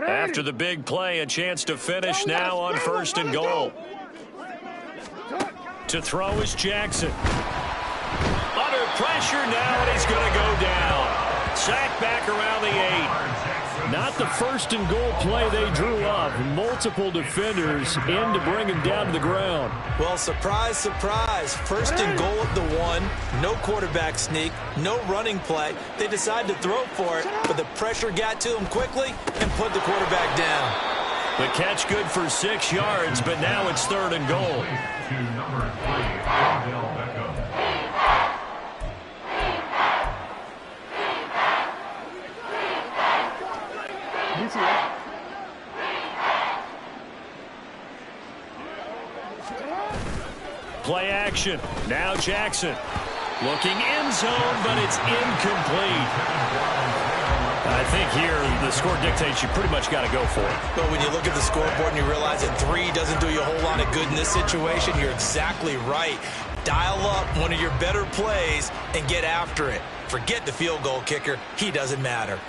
After the big play, a chance to finish now on 1st and goal. To throw is Jackson. Under pressure now, and he's going to go down. Sacked back around the 8. Not the 1st and goal play they drew up. Multiple defenders in to bring him down to the ground. Well, surprise, surprise. 1st and goal at the 1. No quarterback sneak. No running play. They decided to throw for it, but the pressure got to him quickly and put the quarterback down. The catch good for 6 yards, but now it's 3rd and goal. Play action. Now Jackson. Looking end zone, but it's incomplete. I think here the score dictates you pretty much got to go for it. But when you look at the scoreboard and you realize that 3 doesn't do you a whole lot of good in this situation, you're exactly right. Dial up one of your better plays and get after it. Forget the field goal kicker. He doesn't matter.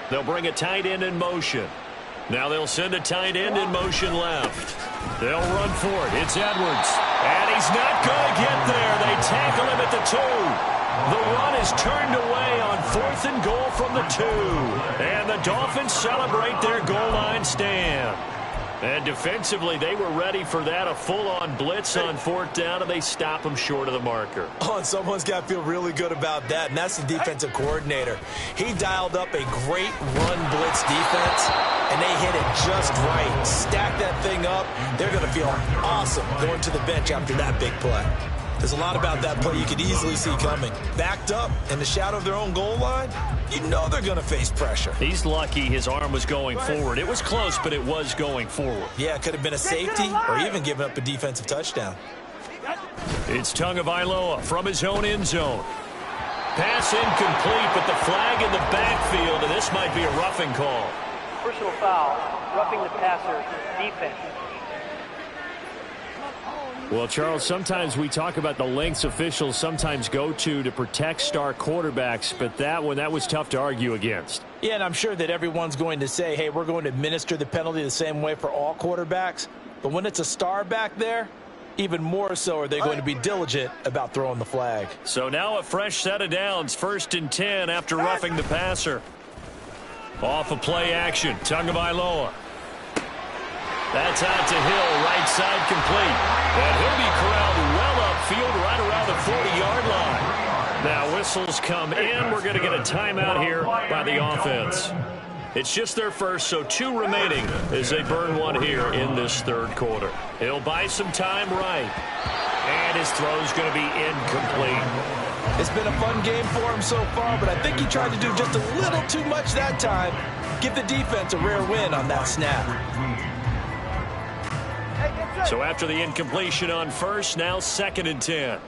They'll bring a tight end in motion. Now they'll send a tight end in motion left. They'll run for it. It's Edwards. And he's not going to get there. They tackle him at the 2. The run is turned away on 4th and goal from the 2. And the Dolphins celebrate their goal line stand. And defensively, they were ready for that, a full-on blitz on 4th down, and they stop them short of the marker. Oh, and someone's got to feel really good about that, and that's the defensive coordinator. He dialed up a great run blitz defense, and they hit it just right. Stack that thing up. They're going to feel awesome going to the bench after that big play. There's a lot about that play you could easily see coming. Backed up in the shadow of their own goal line, you know they're going to face pressure. He's lucky his arm was going forward. It was close, but it was going forward. Yeah, it could have been a safety or even given up a defensive touchdown. It's Tagovailoa from his own end zone. Pass incomplete, but the flag in the backfield, and this might be a roughing call. Personal foul, roughing the passer, defense. Well, Charles, sometimes we talk about the lengths officials sometimes go to protect star quarterbacks, but that was tough to argue against. Yeah, and I'm sure that everyone's going to say, hey, we're going to administer the penalty the same way for all quarterbacks. But when it's a star back there, even more so are they going to be diligent about throwing the flag. So now a fresh set of downs, 1st and 10 after roughing the passer. Off of play action, Tagovailoa. That's out to Hill, right side complete. And he'll be corralled well upfield right around the 40-yard line. Now whistles come in. We're going to get a timeout here by the offense. It's just their first, so 2 remaining as they burn one here in this 3rd quarter. He'll buy some time right. And his throw's going to be incomplete. It's been a fun game for him so far, but I think he tried to do just a little too much that time. Give the defense a rare win on that snap. So after the incompletion on 1st, now 2nd and 10.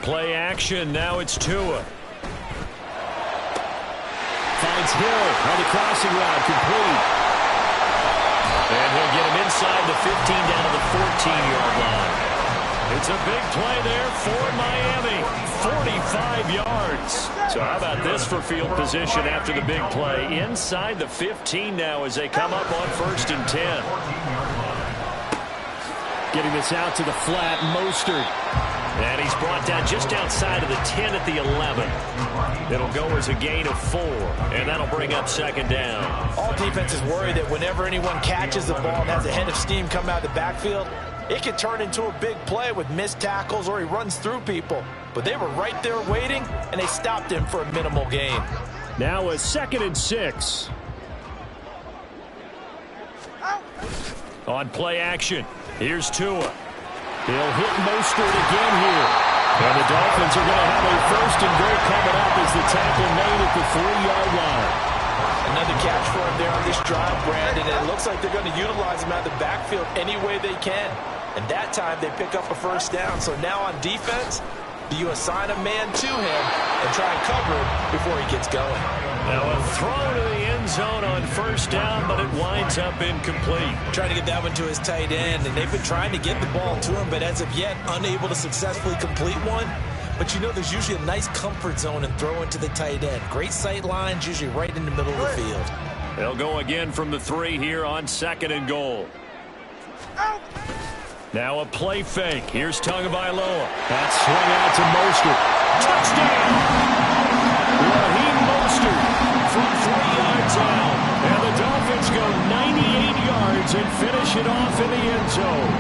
Play action, now it's Tua. Finds Hill on the crossing route, complete. And he'll get him inside the 15 down to the 14-yard line. It's a big play there for Miami. 45 yards. So how about this for field position after the big play? Inside the 15 now as they come up on 1st and 10. Getting this out to the flat, Mostert. And he's brought down just outside of the 10 at the 11. It'll go as a gain of 4, and that'll bring up 2nd down. All defenses worry that whenever anyone catches the ball and has a head of steam come out of the backfield, it can turn into a big play with missed tackles or he runs through people. But they were right there waiting, and they stopped him for a minimal gain. Now a 2nd and 6. On play action, here's Tua. He'll hit Mostert again here. And the Dolphins are going to have a 1st and goal coming up as the tackle made at the 3-yard line. Another catch for him there on this drive, Brandon. And it looks like they're going to utilize him out of the backfield any way they can. And that time they pick up a 1st down. So now on defense, do you assign a man to him and try and cover him before he gets going? Now a throw to the end zone on 1st down, but it winds up incomplete. Trying to get that one to his tight end, and they've been trying to get the ball to him, but as of yet, unable to successfully complete one. but you know there's usually a nice comfort zone and throw into the tight end. Great sight lines, usually right in the middle of the field. They'll go again from the 3 here on 2nd and goal. Now a play fake. Here's Tagovailoa. That swing out to Mostert. Touchdown! Raheem Mostert from 3 yards out. And the Dolphins go 98 yards and finish it off in the end zone.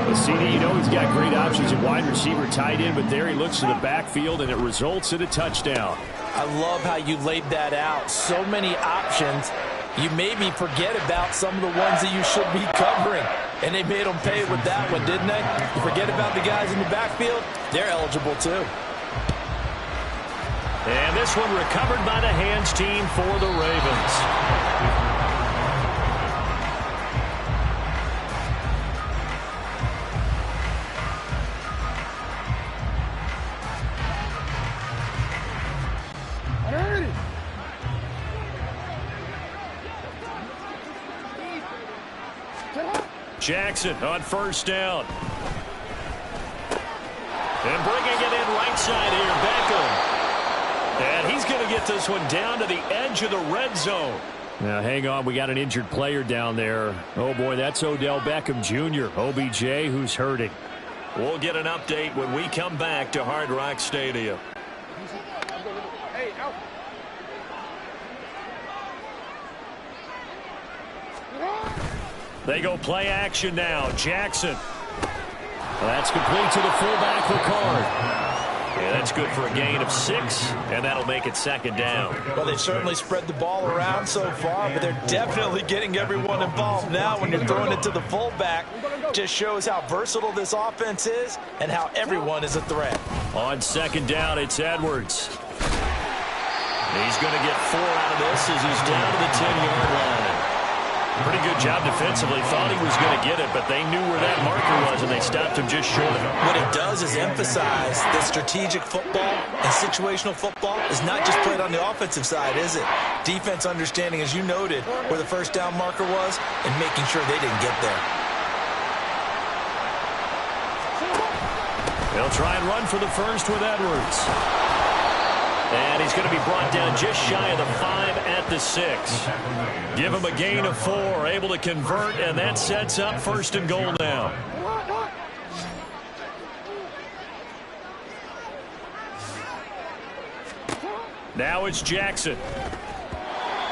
The CD, you know he's got great options at wide receiver, tight end, but there he looks to the backfield, and it results in a touchdown. I love how you laid that out. So many options. You made me forget about some of the ones that you should be covering. And they made them pay with that one, didn't they? You forget about the guys in the backfield. They're eligible too. And this one recovered by the hands team for the Ravens. Jackson on 1st down. And bringing it in right side here, Beckham. And he's going to get this one down to the edge of the red zone. Now, hang on. We got an injured player down there. Oh, boy, that's Odell Beckham Jr., OBJ, who's hurting. We'll get an update when we come back to Hard Rock Stadium. They go play action now. Jackson. Well, that's complete to the fullback, Ricard. Yeah, that's good for a gain of 6, and that'll make it 2nd down. Well, they've certainly spread the ball around so far, but they're definitely getting everyone involved now when you're throwing it to the fullback. Just shows how versatile this offense is and how everyone is a threat. On 2nd down, it's Edwards. He's going to get 4 out of this as he's down to the 10-yard line. Pretty good job defensively. Thought he was going to get it, but they knew where that marker was, and they stopped him just short. What it does is emphasize that strategic football and situational football is not just played on the offensive side, is it? Defense understanding, as you noted, where the 1st down marker was and making sure they didn't get there. They'll try and run for the 1st with Edwards. And he's going to be brought down just shy of the 5 at the 6. Give him a gain of 4, able to convert, and that sets up 1st and goal now. Now it's Jackson.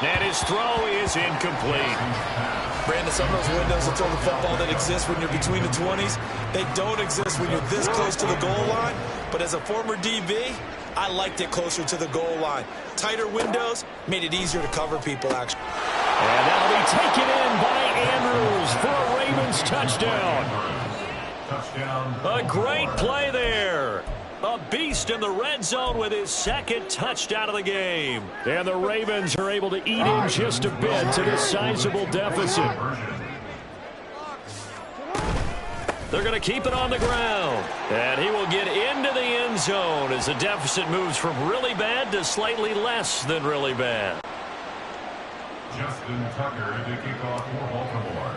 And his throw is incomplete. Brandon, some of those windows to throw the football that exist when you're between the 20s, they don't exist when you're this close to the goal line. But as a former DB, I liked it closer to the goal line. Tighter windows made it easier to cover people, actually. And that'll be taken in by Andrews for a Ravens touchdown. A great play there. A beast in the red zone with his 2nd touchdown of the game. And the Ravens are able to eat in just a bit to this sizable deficit. They're going to keep it on the ground. And he will get into the end zone as the deficit moves from really bad to slightly less than really bad. Justin Tucker to kick off for Baltimore.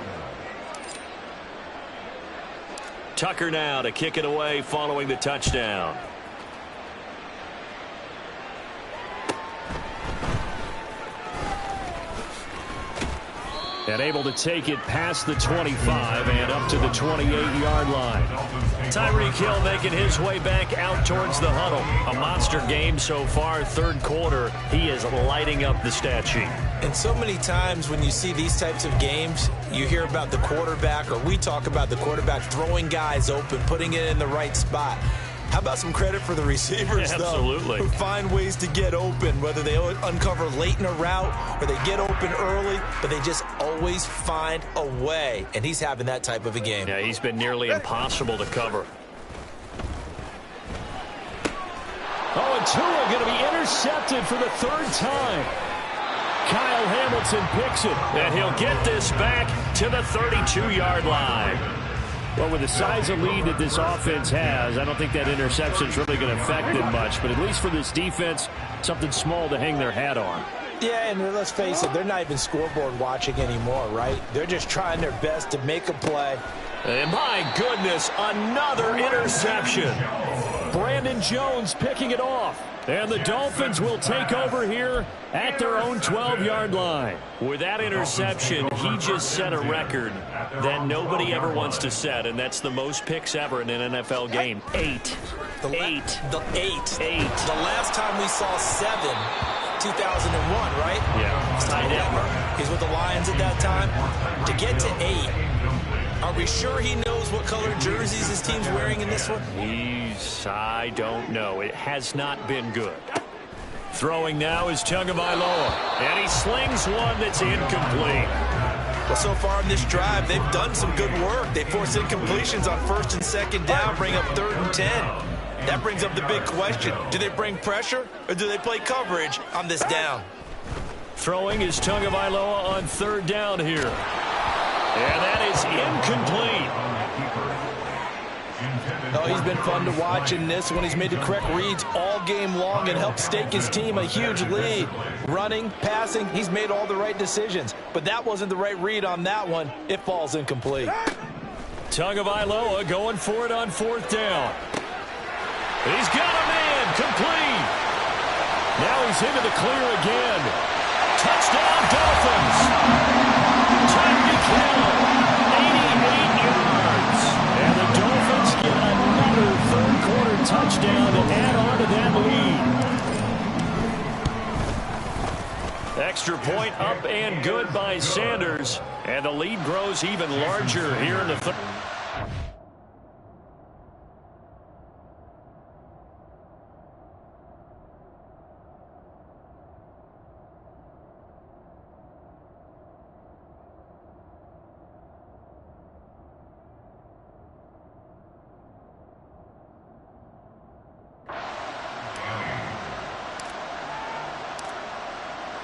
Tucker now to kick it away following the touchdown. And able to take it past the 25 and up to the 28-yard line. Tyreek Hill making his way back out towards the huddle. A monster game so far, 3rd quarter. He is lighting up the stat sheet. And so many times when you see these types of games, you hear about the quarterback, or we talk about the quarterback throwing guys open, putting it in the right spot. How about some credit for the receivers, Absolutely. though, who find ways to get open, whether they uncover late in a route or they get open early, but they just always find a way. And he's having that type of a game. Yeah, he's been nearly impossible to cover. Oh, and Tua going to be intercepted for the 3rd time. Kyle Hamilton picks it. And he'll get this back to the 32-yard line. Well, with the size of lead that this offense has, I don't think that interception is really going to affect them much. But at least for this defense, something small to hang their hat on. Yeah, and let's face it, they're not even scoreboard watching anymore, right? They're just trying their best to make a play And my goodness, another interception. Brandon Jones picking it off. And the Dolphins will take over here at their own 12-yard line. With that interception, he just set a record that nobody ever wants to set, and that's the most picks ever in an NFL game. 8. The 8. The last time we saw 7, 2001, right? Yeah. Ty Detmer. He's with the Lions at that time. To get to 8, are we sure he knows what color jerseys his team's wearing in this one? I don't know. It has not been good. Throwing now is Tagovailoa, and he slings one that's incomplete. Well, so far in this drive, they've done some good work. They force incompletions on 1st and 2nd down, bring up 3rd and 10. That brings up the big question. Do they bring pressure, or do they play coverage on this down? Throwing is Tagovailoa on 3rd down here. And that is incomplete. Oh, he's been fun to watch in this one. He's made the correct reads all game long and helped stake his team a huge lead. Running, passing, he's made all the right decisions. But that wasn't the right read on that one. It falls incomplete. Tagovailoa going for it on 4th down. He's got a man, complete. Now he's into the clear again. Touchdown, Dolphins. Time to kill. 88 yards. And the Dolphins get another third-quarter touchdown to add on to that lead. Extra point up and good by Sanders. And the lead grows even larger here in the third.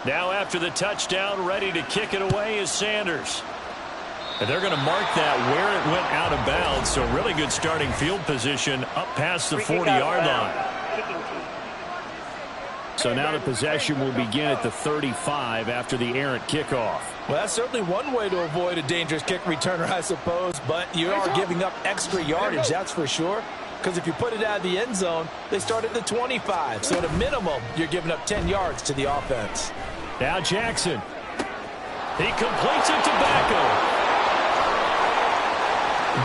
Now after the touchdown, ready to kick it away is Sanders. And they're going to mark that where it went out of bounds. So really good starting field position up past the 40-yard line. So now the possession will begin at the 35 after the errant kickoff. Well, that's certainly one way to avoid a dangerous kick returner, I suppose. But you are giving up extra yardage, that's for sure. Because if you put it out of the end zone, they start at the 25. So at a minimum, you're giving up 10 yards to the offense. Now Jackson. He completes it to Beckham.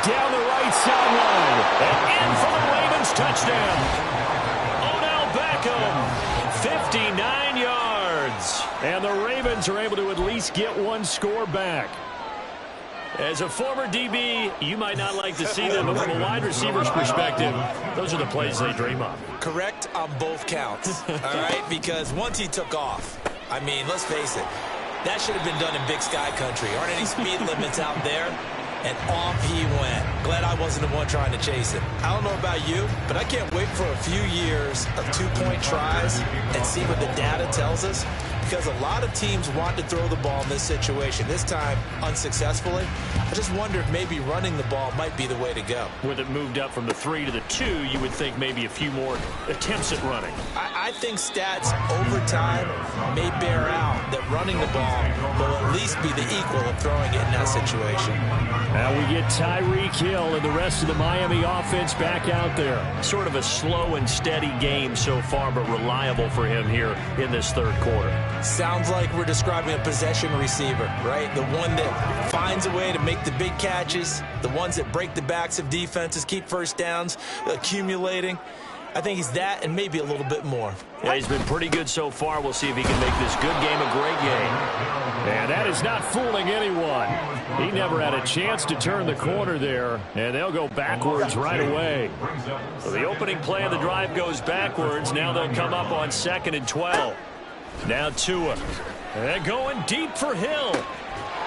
Down the right sideline. And in for the Ravens touchdown. Odell Beckham, 59 yards. And the Ravens are able to at least get one score back. As a former DB, you might not like to see them, but from a wide receiver's perspective, those are the plays they dream of. Correct on both counts, all right? Because once he took off, I mean, let's face it, that should have been done in Big Sky country. Aren't any speed limits out there? And off he went. Glad I wasn't the one trying to chase him. I don't know about you, but I can't wait for a few years of two-point tries and see what the data tells us. Because a lot of teams want to throw the ball in this situation. This time, unsuccessfully. I just wonder if maybe running the ball might be the way to go. With it moved up from the 3 to the 2, you would think maybe a few more attempts at running. I think stats over time may bear out that running the ball will at least be the equal of throwing it in that situation. Now we get Tyreek Hill and the rest of the Miami offense back out there. Sort of a slow and steady game so far, but reliable for him here in this third quarter. Sounds like we're describing a possession receiver, right? The one that finds a way to make the big catches, the ones that break the backs of defenses, keep first downs, accumulating. I think he's that and maybe a little bit more. Yeah, he's been pretty good so far. We'll see if he can make this good game a great game. And that is not fooling anyone. He never had a chance to turn the corner there, and they'll go backwards right away. So the opening play of the drive goes backwards. Now they'll come up on 2nd and 12. Now Tua. And going deep for Hill.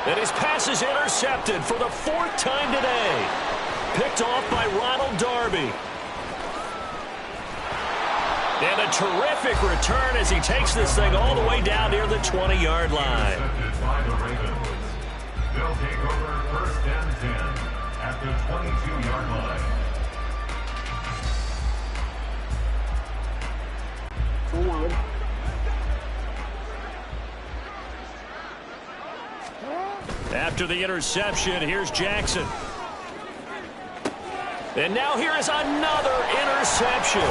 And his pass is intercepted for the 4th time today. Picked off by Ronald Darby. And a terrific return as he takes this thing all the way down near the 20-yard line. They'll take over 1st and 10 at the 22-yard line. After the interception, here's Jackson. And now here is another interception.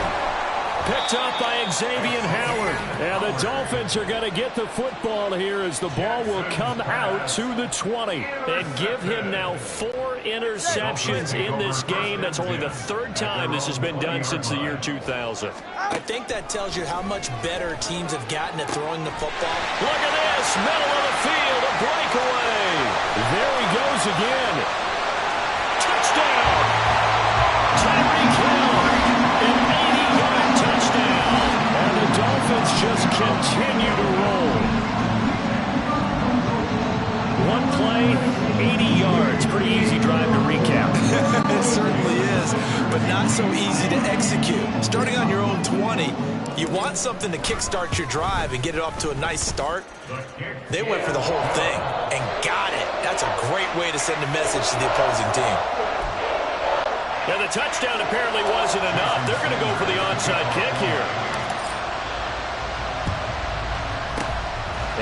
Picked up by Xavier Howard. And the Dolphins are going to get the football here as the ball will come out to the 20. And give him now 4 interceptions in this game. That's only the 3rd time this has been done since the year 2000. I think that tells you how much better teams have gotten at throwing the football. Look at this, middle of the field, a breakaway. There he goes again. Touchdown. Tyreek Hill, an 80-yard touchdown. And the Dolphins just continue to roll. 1 play, 80 yards. Pretty easy drive to recap. It certainly is, but not so easy to execute. Starting on your own 20, you want something to kickstart your drive and get it off to a nice start. They went for the whole thing and got it. That's a great way to send a message to the opposing team. Yeah, the touchdown apparently wasn't enough. They're going to go for the onside kick here.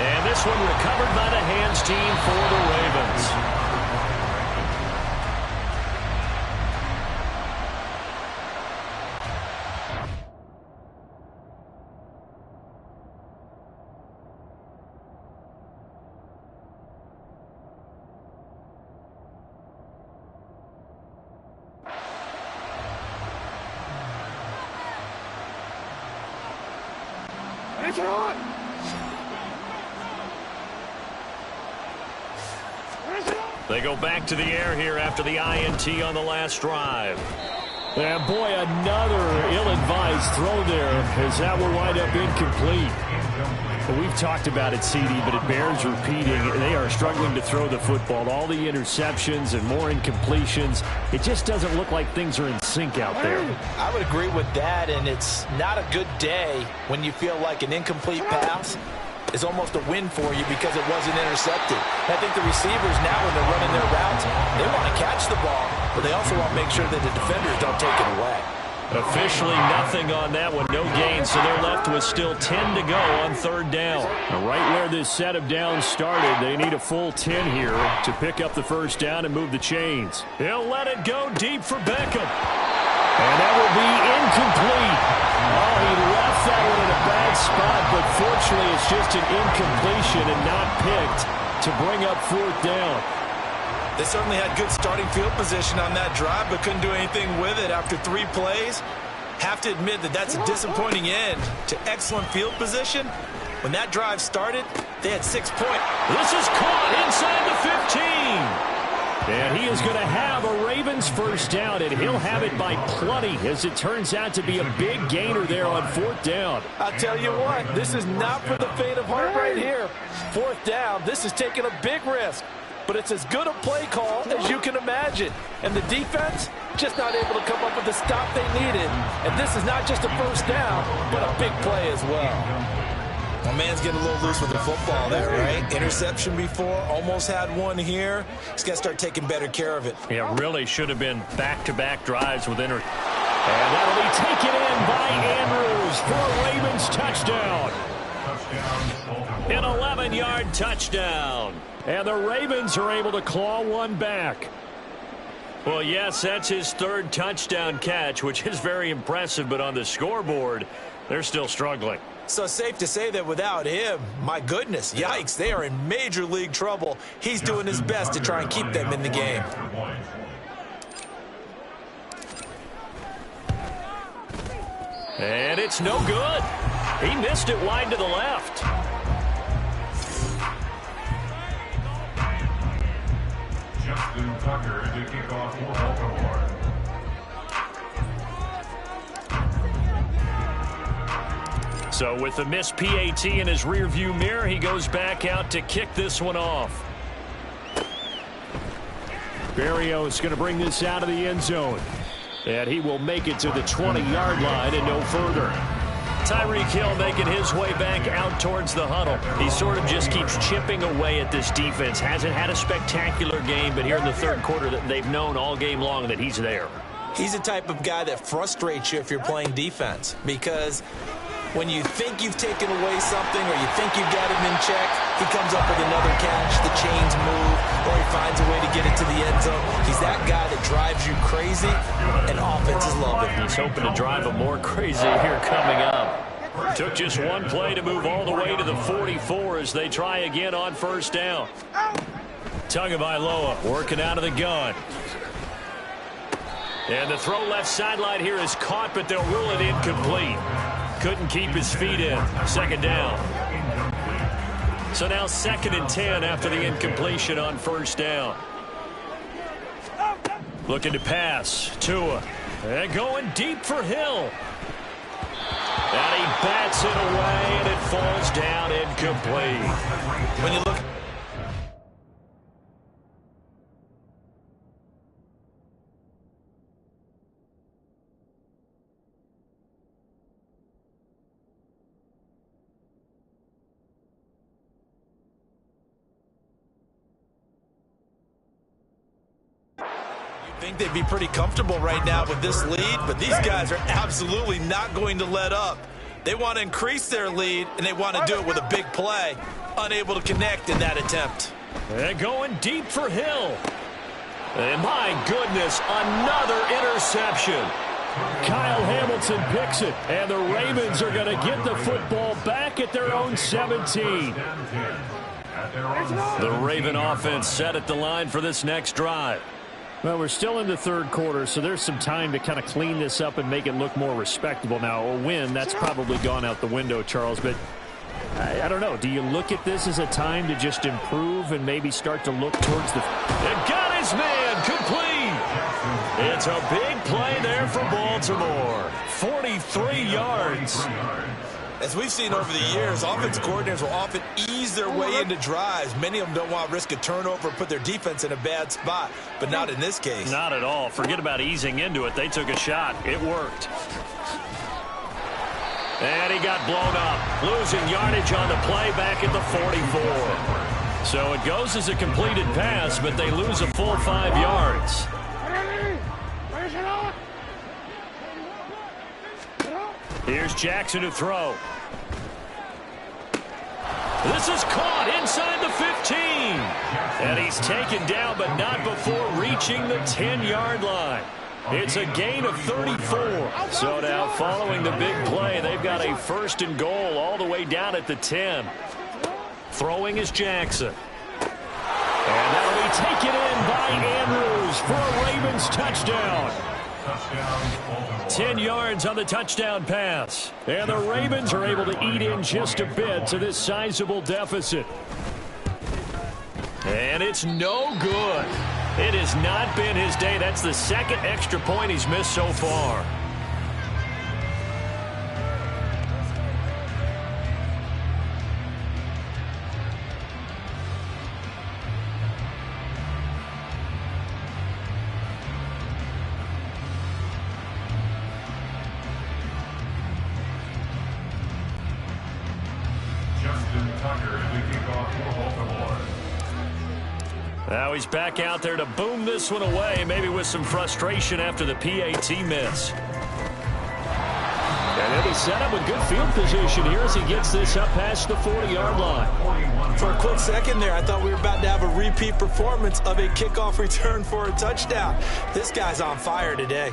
And this one recovered by the hands team for the Ravens. They go back to the air here after the INT on the last drive. And boy, another ill-advised throw there as that will wind up incomplete. Well, we've talked about it, CD, but it bears repeating. They are struggling to throw the football. All the interceptions and more incompletions. It just doesn't look like things are in sync out there. I would agree with that, and it's not a good day when you feel like an incomplete pass is almost a win for you because it wasn't intercepted. I think the receivers now, when they're running their routes, they want to catch the ball, but they also want to make sure that the defenders don't take it away. Officially nothing on that one, no gain, so they're left with still 10 to go on 3rd down. Now, right where this set of downs started, they need a full 10 here to pick up the 1st down and move the chains. He'll let it go deep for Beckham. And that will be incomplete. Oh, he left that one in a bad spot, but fortunately it's just an incompletion and not picked to bring up 4th down. They certainly had good starting field position on that drive, but couldn't do anything with it after 3 plays. Have to admit that that's a disappointing end to excellent field position. When that drive started, they had 6 points. This is caught inside the 15. And he is going to have a Ravens 1st down, and he'll have it by plenty, as it turns out to be a big gainer there on 4th down. I'll tell you what, this is not for the faint of heart right here. 4th down, this is taking a big risk. But it's as good a play call as you can imagine. And the defense just not able to come up with the stop they needed. And this is not just a 1st down, but a big play as well. My man's getting a little loose with the football there, right? Interception before, almost had one here. He's got to start taking better care of it. Yeah, really should have been back-to-back drives with And that'll be taken in by Andrews for a Ravens touchdown. An 11-yard touchdown. And the Ravens are able to claw one back. Well, yes, that's his 3rd touchdown catch, which is very impressive, but on the scoreboard, they're still struggling. So safe to say that without him, my goodness, yikes, they are in major league trouble. He's doing his best to try and keep them in the game. And it's no good. He missed it wide to the left. Justin Tucker to kick off for Baltimore. So with the missed PAT in his rearview mirror, he goes back out to kick this one off. Berrios going to bring this out of the end zone. And he will make it to the 20-yard line and no further. Tyreek Hill making his way back out towards the huddle. He sort of just keeps chipping away at this defense. Hasn't had a spectacular game, but here in the 3rd quarter, that they've known all game long that he's there. He's the type of guy that frustrates you if you're playing defense because When you think you've taken away something or you think you've got him in check, he comes up with another catch, the chains move, or he finds a way to get it to the end zone. He's that guy that drives you crazy, and offenses love it. He's hoping to drive him more crazy here coming up. Took just one play to move all the way to the 44 as they try again on first down. Tagovailoa working out of the gun. And the throw left sideline here is caught, but they'll rule it incomplete. Couldn't keep his feet in. Second down. So now 2nd and 10 after the incompletion on first down. Looking to pass. Tua. And going deep for Hill. And he bats it away, and it falls down incomplete. When you look... think they'd be pretty comfortable right now with this lead, but these guys are absolutely not going to let up. They want to increase their lead, and they want to do it with a big play. Unable to connect in that attempt. And going deep for Hill. And my goodness, another interception. Kyle Hamilton picks it, and the Ravens are going to get the football back at their own 17. The Raven offense set at the line for this next drive. Well, we're still in the third quarter, so there's some time to kind of clean this up and make it look more respectable. Now, a win, that's probably gone out the window, Charles, but I don't know. Do you look at this as a time to just improve and maybe start to look towards the... And got his man complete. It's a big play there for Baltimore. 43 yards. As we've seen over the years, offense coordinators will often ease their way into drives. Many of them don't want to risk a turnover or put their defense in a bad spot, but not in this case. Not at all. Forget about easing into it. They took a shot. It worked. And he got blown up. Losing yardage on the play back at the 44. So it goes as a completed pass, but they lose a full 5 yards. Here's Jackson to throw. This is caught inside the 15. And he's taken down, but not before reaching the 10-yard line. It's a gain of 34. So now following the big play, they've got a 1st and goal all the way down at the 10. Throwing is Jackson. And that'll be taken in by Andrews for a Ravens touchdown. 10 yards on the touchdown pass. And the Ravens are able to eat in just a bit to this sizable deficit. And it's no good. It has not been his day. That's the 2nd extra point he's missed so far. Now he's back out there to boom this one away, maybe with some frustration after the PAT miss. And then he set up a good field position here as he gets this up past the 40-yard line. For a quick second there, I thought we were about to have a repeat performance of a kickoff return for a touchdown. This guy's on fire today.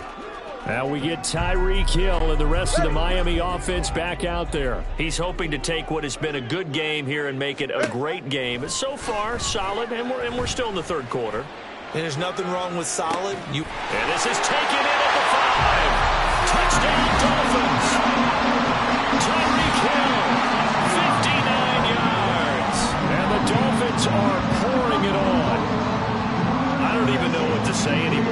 Now we get Tyreek Hill and the rest of the Miami offense back out there. He's hoping to take what has been a good game here and make it a great game. So far, solid, and we're still in the third quarter. And there's nothing wrong with solid. And this is taken in at the 5. Touchdown, Dolphins. Tyreek Hill, 59 yards. And the Dolphins are pouring it on. I don't even know what to say anymore.